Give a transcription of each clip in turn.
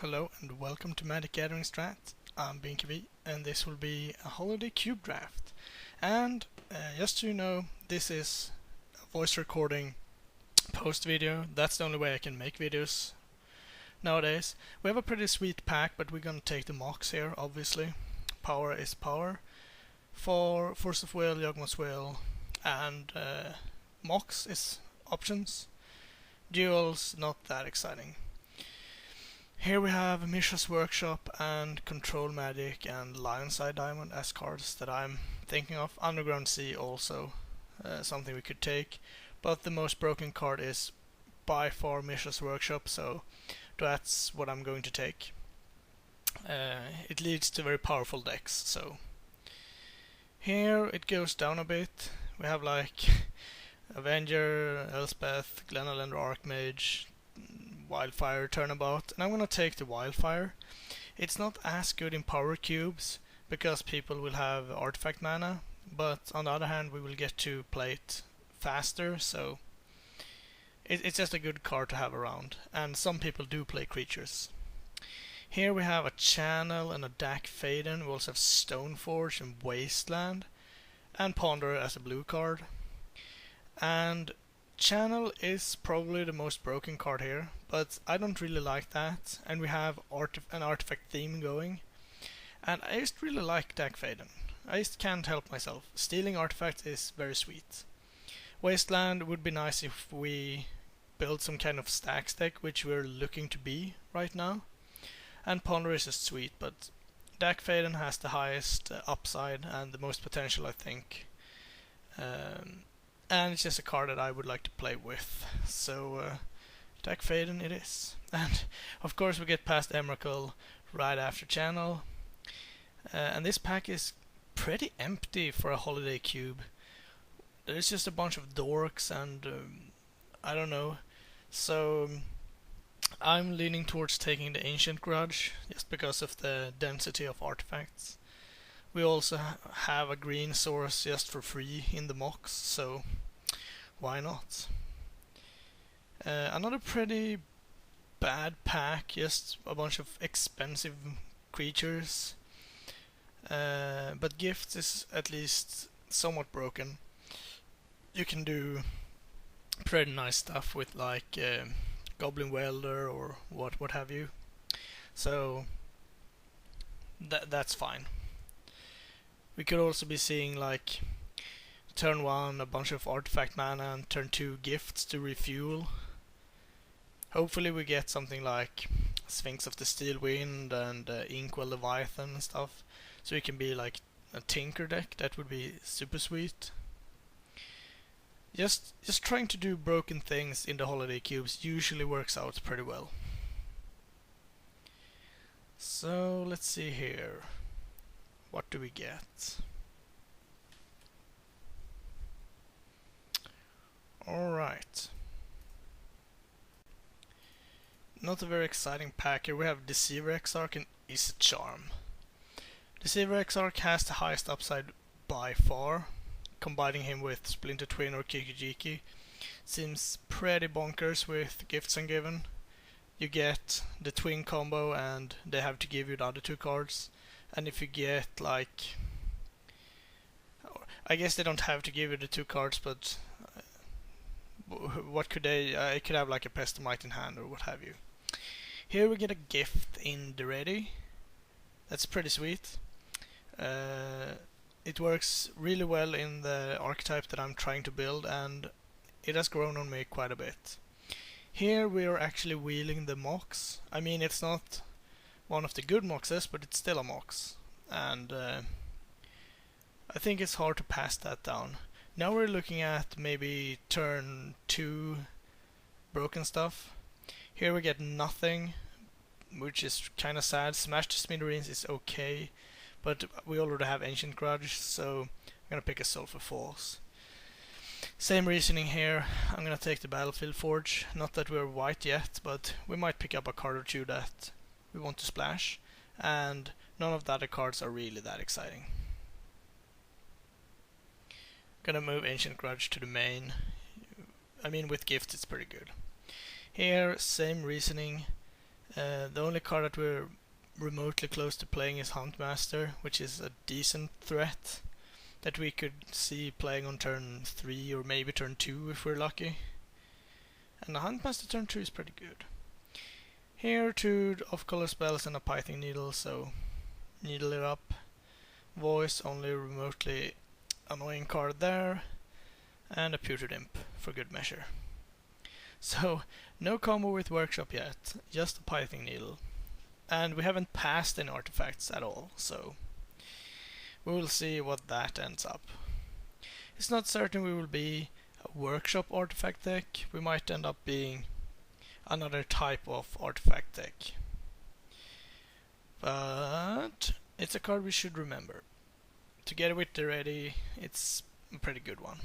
Hello and welcome to MagicGatheringStrat. I'm Binkabi and this will be a holiday cube draft. And just so you know, this is a voice recording post video. That's the only way I can make videos nowadays. We have a pretty sweet pack, but we're gonna take the mocks here, obviously. Power is power. For Force of Will, Yawgmoth's Will, and mocks is options. Duels, not that exciting. Here we have Mishra's Workshop and Control Magic and Lionside Diamond as cards that I'm thinking of. Underground Sea also something we could take, but the most broken card is by far Mishra's Workshop, so that's what I'm going to take. It leads to very powerful decks, so here it goes down a bit. We have like Avenger, Elspeth, Glenalender Archmage, Wildfire Turnabout, and I'm gonna take the Wildfire. It's not as good in power cubes because people will have artifact mana, but on the other hand we will get to play it faster, so it's just a good card to have around, and some people do play creatures. Here we have a Channel and a Dak Faden. We also have Stoneforge and Wasteland, and Ponder as a blue card. And Channel is probably the most broken card here, but I don't really like that, and we have an artifact theme going, and I just really like Dak Faden. I just can't help myself. Stealing artifacts is very sweet. Wasteland would be nice if we build some kind of stacks deck, which we're looking to be right now, and Ponder is just sweet, but Dak Faden has the highest upside and the most potential, I think. And it's just a card that I would like to play with. So, Dak Faden it is. And of course we get past Emrakul right after Channel. And this pack is pretty empty for a holiday cube. There's just a bunch of dorks and I don't know. So I'm leaning towards taking the Ancient Grudge just because of the density of artifacts. We also have a green source just for free in the mocks, so why not? Another pretty bad pack, just a bunch of expensive creatures. But Gifts is at least somewhat broken. You can do pretty nice stuff with like Goblin Welder or what have you. So that's fine. We could also be seeing like turn 1 a bunch of artifact mana and turn 2 gifts to refuel. Hopefully we get something like Sphinx of the Steel Wind and Inkwell Leviathan and stuff, so we can be like a Tinker deck. That would be super sweet. Just trying to do broken things in the holiday cubes usually works out pretty well. So let's see here. What do we get? Alright. Not a very exciting pack here. We have Deceiver Exarch and Is a Charm. Deceiver Exarch has the highest upside by far. Combining him with Splinter Twin or Kikijiki seems pretty bonkers with Gifts Ungiven. You get the twin combo and they have to give you the other 2 cards. And if you get like, I guess they don't have to give you the 2 cards, but what could they? I could have like a Pestomite in hand or what have you. Here we get a gift in the ready. That's pretty sweet. It works really well in the archetype that I'm trying to build, and it has grown on me quite a bit. Here we are actually wheeling the mocks. I mean, it's not one of the good moxes, but it's still a mox, and I think it's hard to pass that down. Now we're looking at maybe turn 2 broken stuff. Here we get nothing, which is kinda sad. Smash to Smithereens is okay, but we already have Ancient Grudge, so I'm gonna pick a Sulphur Falls. Same reasoning here. I'm gonna take the Battlefield Forge. Not that we're white yet, but we might pick up a card or 2 that we want to splash, and none of the other cards are really that exciting. Gonna move Ancient Grudge to the main. I mean, with gifts it's pretty good. Here, same reasoning. The only card that we're remotely close to playing is Huntmaster, which is a decent threat that we could see playing on turn 3 or maybe turn 2 if we're lucky. And the Huntmaster turn 2 is pretty good. Here 2 off-color spells and a Pithing Needle, so needle it up. Voice, only remotely annoying card there. And a Putrid Imp for good measure. So, no combo with Workshop yet, just a Pithing Needle. And we haven't passed any artifacts at all, so we will see what that ends up. It's not certain we will be a Workshop artifact deck. We might end up being another type of artifact deck. But it's a card we should remember. Together with the ready, it's a pretty good one.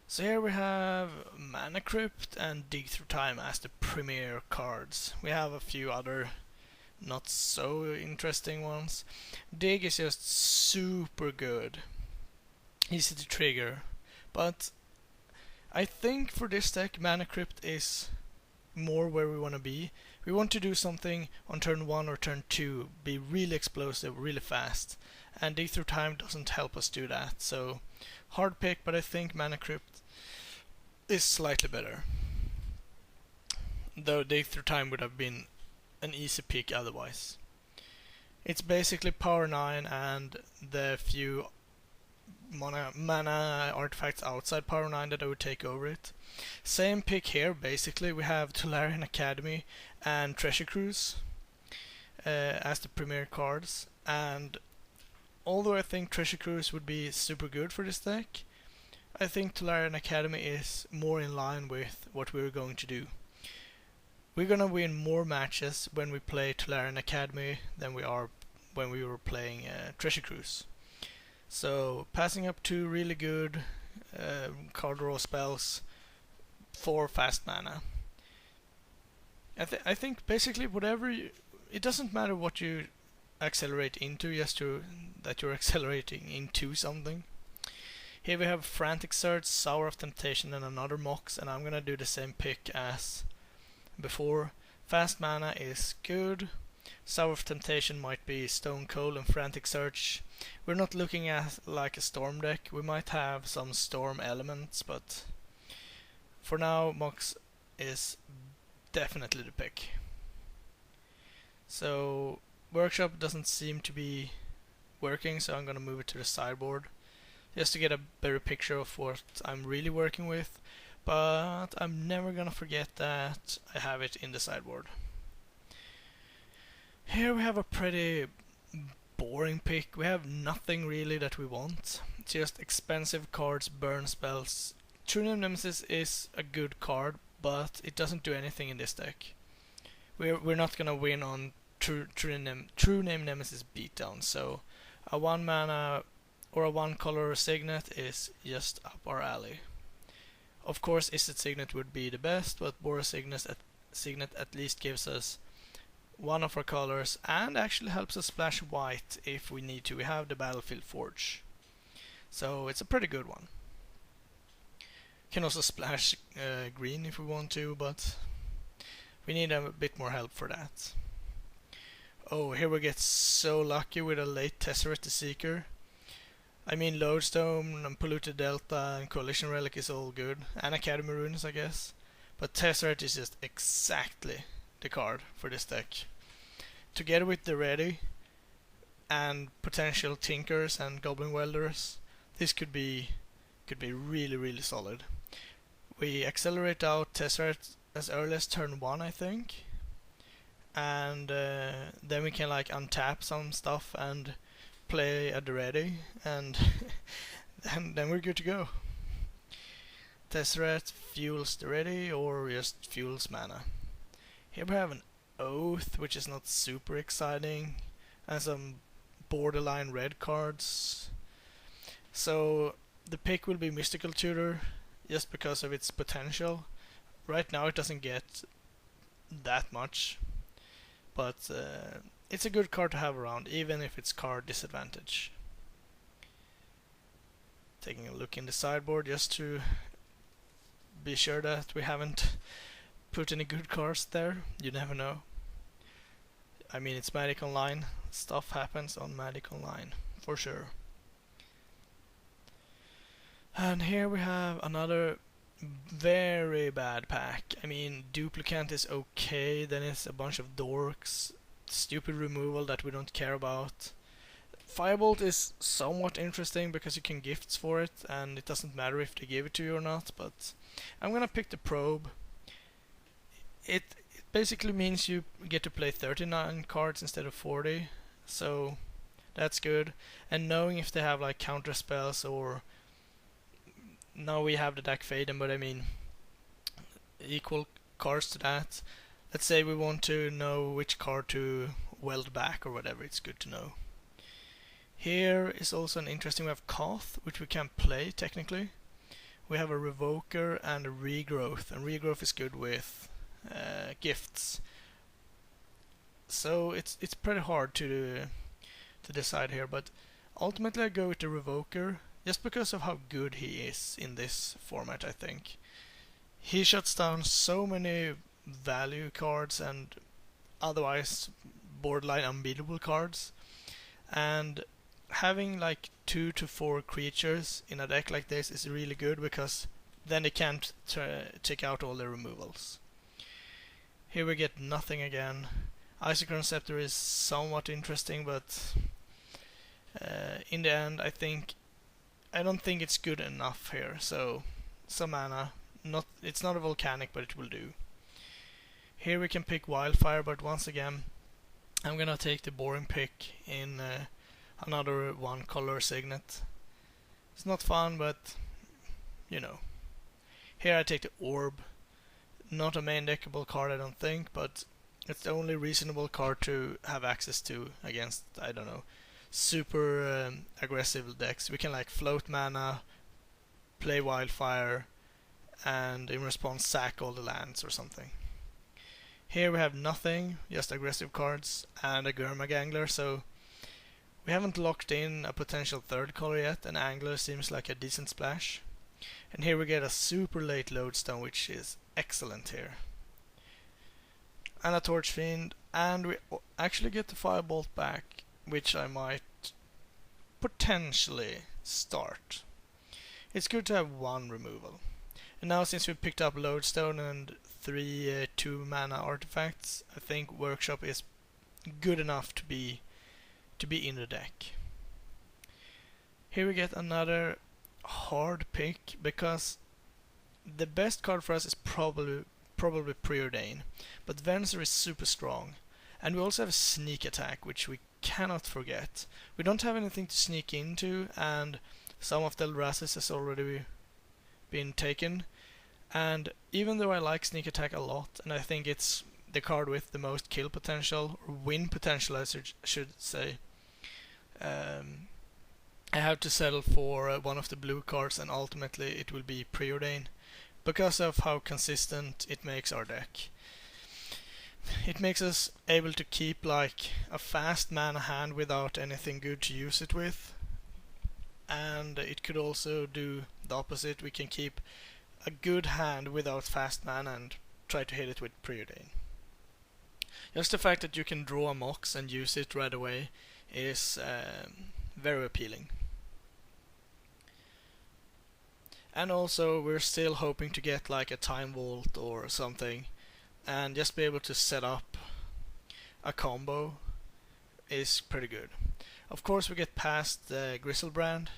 So here we have Mana Crypt and Dig Through Time as the premier cards. We have a few other not so interesting ones. Dig is just super good. Easy to trigger. But I think for this deck Mana Crypt is more where we want to be. We want to do something on turn 1 or turn 2, be really explosive, really fast. And Dig Through Time doesn't help us do that. So hard pick, but I think Mana Crypt is slightly better. Though Dig Through Time would have been an easy pick otherwise. It's basically power 9 and the few mana artifacts outside power 9 that I would take over it. Same pick here, basically. We have Tolarian Academy and Treasure Cruise as the premier cards. And although I think Treasure Cruise would be super good for this deck, I think Tolarian Academy is more in line with what we're going to do. We're gonna win more matches when we play Tolarian Academy than we are when we were playing Treasure Cruise. So passing up 2 really good card draw spells for fast mana. I think basically whatever it doesn't matter what you accelerate into, just that you're accelerating into something. Here we have Frantic Search, Sour of Temptation and another Mox, and I'm gonna do the same pick as before. Fast mana is good. Sour of Temptation might be Stone Cold, and Frantic Search we're not looking at like a Storm deck. We might have some Storm elements, but for now Mox is definitely the pick. So Workshop doesn't seem to be working, so I'm gonna move it to the sideboard just to get a better picture of what I'm really working with, but I'm never gonna forget that I have it in the sideboard. Here we have a pretty boring pick. We have nothing really that we want. It's just expensive cards, burn spells. True Name Nemesis is a good card, but it doesn't do anything in this deck. We're not gonna win on True Name Nemesis beatdown, so a 1 mana or a 1 color Signet is just up our alley. Of course, Izzet Signet would be the best, but Boros Signet at least gives us one of our colors and actually helps us splash white if we need to. We have the Battlefield Forge, so it's a pretty good one. Can also splash green if we want to, but we need a bit more help for that. Oh, here we get so lucky with a late Tesseract the Seeker. I mean, Lodestone and Polluted Delta and Coalition Relic is all good, and Academy Runes, I guess. But Tesseract is just exactly the card for this deck. Together with the ready and potential Tinkers and Goblin Welders, this could be really, really solid. We accelerate out Tesseract as early as turn 1, I think, and then we can like untap some stuff and play at the ready, and then we're good to go. Tesseract fuels the ready or just fuels mana. Here we have an Oath, which is not super exciting, and some borderline red cards. So the pick will be Mystical Tutor just because of its potential. Right now it doesn't get that much, but it's a good card to have around, even if it's card disadvantage. Taking a look in the sideboard just to be sure that we haven't put any good cards there. You never know. I mean, it's Magic Online. Stuff happens on Magic Online, for sure. And here we have another very bad pack. I mean, Duplicant is okay, then it's a bunch of dorks, stupid removal that we don't care about. Firebolt is somewhat interesting because you can gifts for it, and it doesn't matter if they give it to you or not, but I'm gonna pick the Probe. It basically means you get to play 39 cards instead of 40, so that's good. And knowing if they have like counter spells, or now we have the deck Faden, but I mean equal cards to that. Let's say we want to know which card to weld back or whatever, it's good to know. Here is also an interesting, we have Koth, which we can play technically. We have a Revoker and a Regrowth, and Regrowth is good with gifts. So it's pretty hard to decide here, but ultimately I go with the Revoker just because of how good he is in this format. I think he shuts down so many value cards and otherwise borderline unbeatable cards, and having like 2 to 4 creatures in a deck like this is really good because then they can't take out all the removals. Here we get nothing again. Icicle Scepter is somewhat interesting, but in the end I don't think it's good enough here, so some mana. It's not a volcanic, but it will do. Here we can pick Wildfire, but once again I'm gonna take the boring pick in another one color Signet. It's not fun, but you know. Here I take the Orb. Not a main deckable card, I don't think, but it's the only reasonable card to have access to against, I don't know, super aggressive decks. We can like float mana, play Wildfire, and in response sack all the lands or something. Here we have nothing, just aggressive cards and a Gurmag Angler, so we haven't locked in a potential third color yet, and Angler seems like a decent splash. And here we get a super late Lodestone, which is excellent here. And a Torch Fiend, and we actually get the Firebolt back, which I might potentially start. It's good to have one removal. And now since we picked up Lodestone and 3 2-mana artifacts, I think Workshop is good enough to be in the deck. Here we get another hard pick, because the best card for us is probably Preordain, but Venser is super strong, and we also have a Sneak Attack, which we cannot forget. We don't have anything to sneak into, and some of the Eldrasis has already been taken, and even though I like Sneak Attack a lot, and I think it's the card with the most kill potential, or win potential I should say, I have to settle for one of the blue cards, and ultimately it will be Preordain, because of how consistent it makes our deck. It makes us able to keep like a fast mana hand without anything good to use it with, and it could also do the opposite. We can keep a good hand without fast mana and try to hit it with Preordain. Just the fact that you can draw a Mox and use it right away is very appealing. And also we're still hoping to get like a Time Vault or something, and just be able to set up a combo is pretty good. Of course we get past the Griselbrand,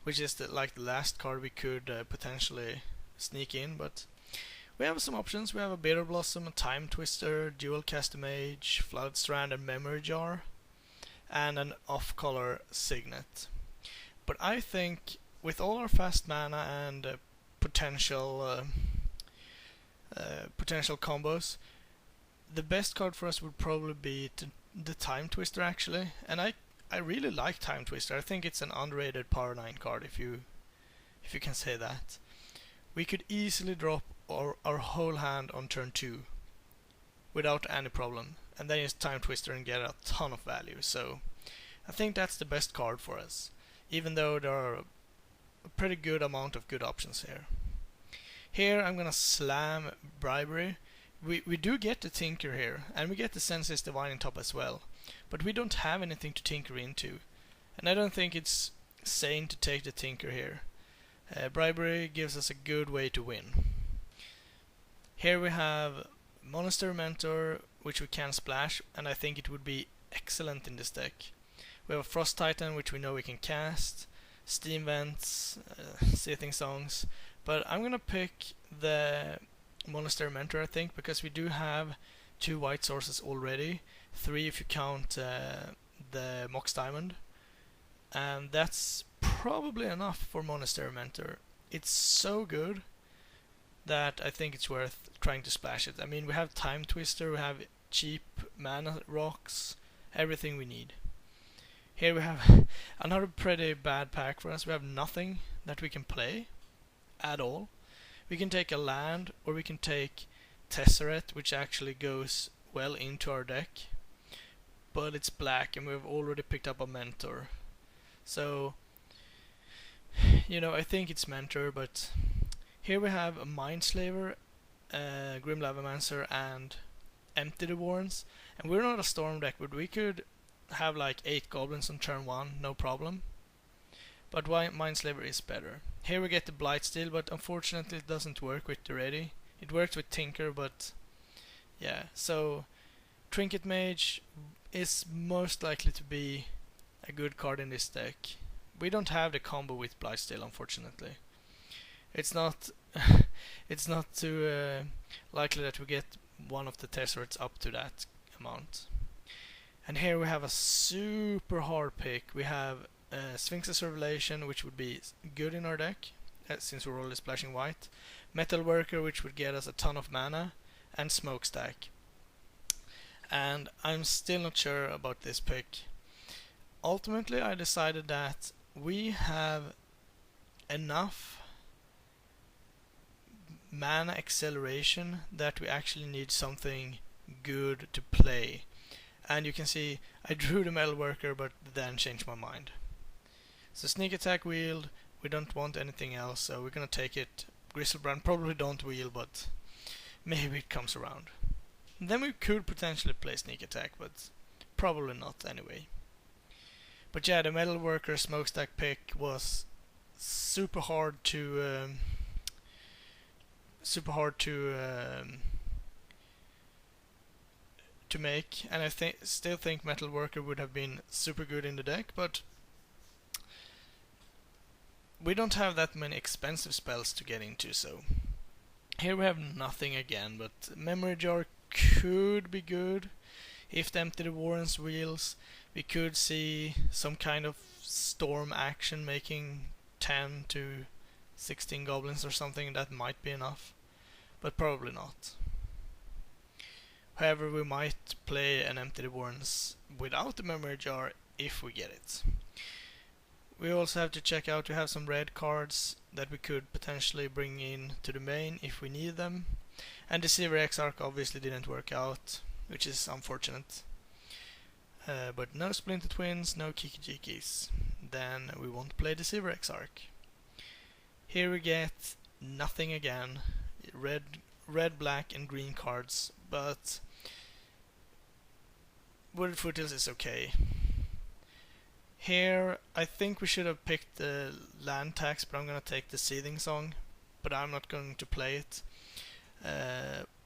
which is like the last card we could potentially sneak in, but we have some options. We have a Bitter Blossom, a Time Twister, Dual Cast Mage, Flood Strand and Memory Jar, and an off-color Signet. But I think with all our fast mana and potential combos, the best card for us would probably be the Time Twister actually, and I really like Time Twister. I think it's an underrated Power 9 card, if you can say that. We could easily drop our whole hand on turn 2 without any problem, and then use Time Twister and get a ton of value. So I think that's the best card for us, even though there are a pretty good amount of good options here. Here I'm gonna slam Bribery, we do get the Tinker here, and we get the Senses Divine in top as well, but we don't have anything to tinker into, and I don't think it's sane to take the Tinker here. Bribery gives us a good way to win. Here we have Monastery Mentor, which we can splash, and I think it would be excellent in this deck. We have a Frost Titan, which we know we can cast, Steam Vents, Seething Songs, but I'm gonna pick the Monastery Mentor, I think, because we do have 2 white sources already, 3 if you count the Mox Diamond, and that's probably enough for Monastery Mentor. It's so good that I think it's worth trying to splash it. I mean, we have Time Twister, we have cheap mana rocks, everything we need. Here we have another pretty bad pack for us. We have nothing that we can play at all. We can take a land, or we can take Tesseract, which actually goes well into our deck, but it's black and we've already picked up a Mentor. So, you know, I think it's Mentor, but here we have a Mindslaver, Grim Lavamancer, and Empty the Warrens, and we're not a Storm deck, but we could have like 8 goblins on turn 1, no problem. But why Mindslaver is better. Here we get the Blightsteel, but unfortunately it doesn't work with the ready. It works with Tinker, but yeah, so Trinket Mage is most likely to be a good card in this deck. We don't have the combo with Blightsteel, unfortunately. It's not it's not too likely that we get one of the Tesseracts up to that amount. And here we have a super hard pick. We have Sphinx's Revelation, which would be good in our deck, since we're already splashing white. Metal Worker, which would get us a ton of mana, and Smokestack. And I'm still not sure about this pick. Ultimately, I decided that we have enough mana acceleration that we actually need something good to play. And you can see I drew the Metal Worker, but then changed my mind. So Sneak Attack wheeled, we don't want anything else, so we're gonna take it. Griselbrand probably don't wheel, but maybe it comes around. And then we could potentially play Sneak Attack, but probably not anyway. But yeah, the Metal Worker Smokestack pick was super hard to make, and I still think Metal Worker would have been super good in the deck, but we don't have that many expensive spells to get into, so here we have nothing again, but Memory Jar could be good. If the Empty the Warrens wheels, we could see some kind of storm action, making 10 to 16 goblins or something. That might be enough, but probably not. However, we might play an Empty the Warrens without the Memory Jar if we get it. We also have to check out, we have some red cards that we could potentially bring in to the main if we need them. And Deceiver Exarch obviously didn't work out, which is unfortunate. But no Splinter Twins, no Kiki-Jikis. Then we won't play Deceiver Exarch. Here we get nothing again. Red, black and green cards, but Wooded Foothills is okay. Here I think we should have picked the land tax, but I'm gonna take the Seething Song, but I'm not going to play it.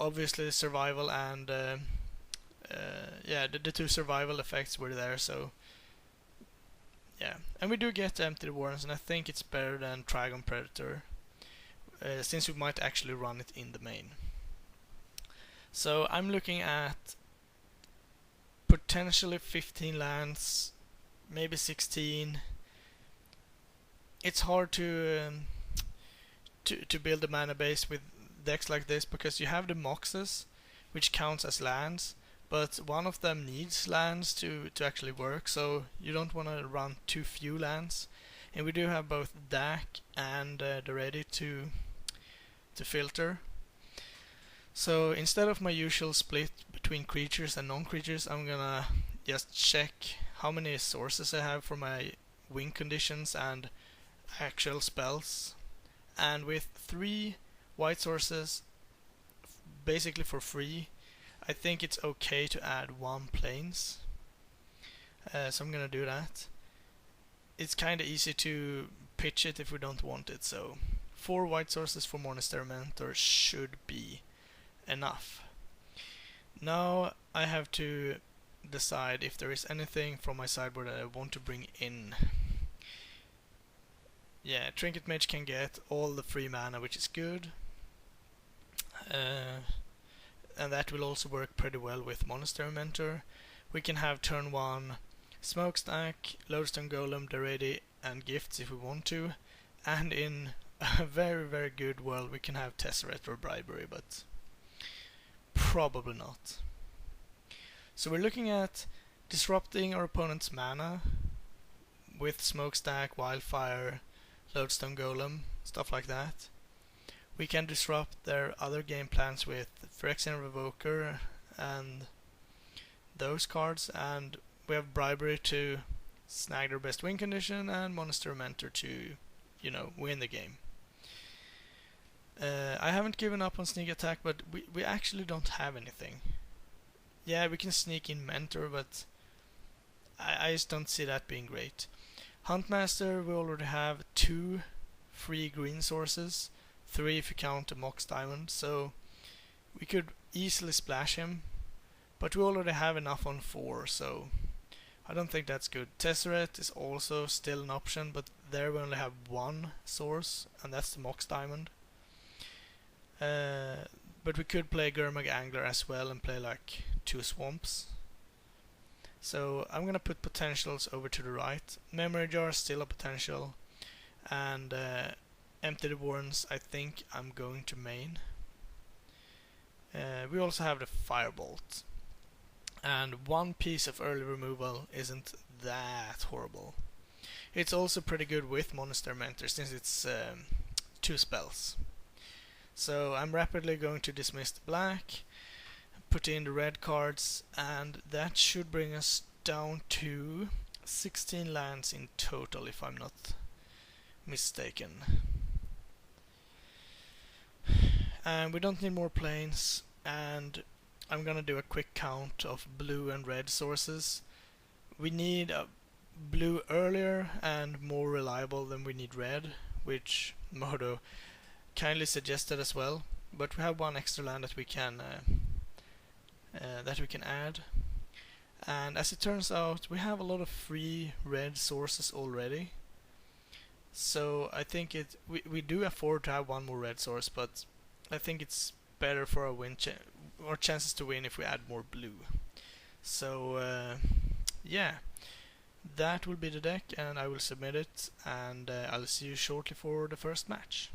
Obviously survival and yeah, the 2 survival effects were there, so yeah. And we do get Empty the Warrens, and I think it's better than Trigon Predator, since we might actually run it in the main. So I'm looking at potentially 15 lands, maybe 16. It's hard to build a mana base with decks like this, because you have the Moxes, which counts as lands, but one of them needs lands to actually work, so you don't want to run too few lands. And we do have both DAC and the ready to filter. So instead of my usual split between creatures and non-creatures, I'm gonna just check how many sources I have for my win conditions and actual spells. And with 3 white sources, basically for free. I think it's okay to add 1 planes, so I'm gonna do that. It's kinda easy to pitch it if we don't want it, so 4 white sources for Monastery Mentor should be enough. Now I have to decide if there is anything from my sideboard that I want to bring in. Yeah, Trinket Mage can get all the free mana, which is good. And that will also work pretty well with Monastery Mentor. We can have turn 1 Smokestack, Lodestone Golem, Daredi, and Gifts if we want to. And in a very, very good world we can have Tesseract or Bribery, but probably not. So we're looking at disrupting our opponent's mana with Smokestack, Wildfire, Lodestone Golem, stuff like that. We can disrupt their other game plans with Phyrexian Revoker and those cards, and we have Bribery to snag their best win condition, and Monastery Mentor to, you know, win the game. I haven't given up on sneak attack, but we actually don't have anything. Yeah, we can sneak in Mentor, but I just don't see that being great. Huntmaster, we already have 2 free green sources, 3 if you count the Mox Diamond, so we could easily splash him, but we already have enough on 4, so I don't think that's good. Tesseract is also still an option, but there we only have 1 source, and that's the Mox Diamond. But we could play Gurmag Angler as well and play like 2 swamps. So I'm gonna put potentials over to the right. Memory Jar is still a potential, and Empty the Warrens I think I'm going to main. We also have the Firebolt, and 1 piece of early removal isn't that horrible. It's also pretty good with Monastery Mentor since it's 2 spells. So I'm rapidly going to dismiss the black, put in the red cards, and that should bring us down to 16 lands in total if I'm not mistaken. And we don't need more planes, and I'm gonna do a quick count of blue and red sources. We need a blue earlier and more reliable than we need red, which Modo kindly suggested as well, but we have 1 extra land that we can add. And as it turns out, we have a lot of free red sources already, so I think we do afford to have 1 more red source, but I think it's better for our chances to win if we add more blue. So yeah, that will be the deck, and I will submit it, and I'll see you shortly for the first match.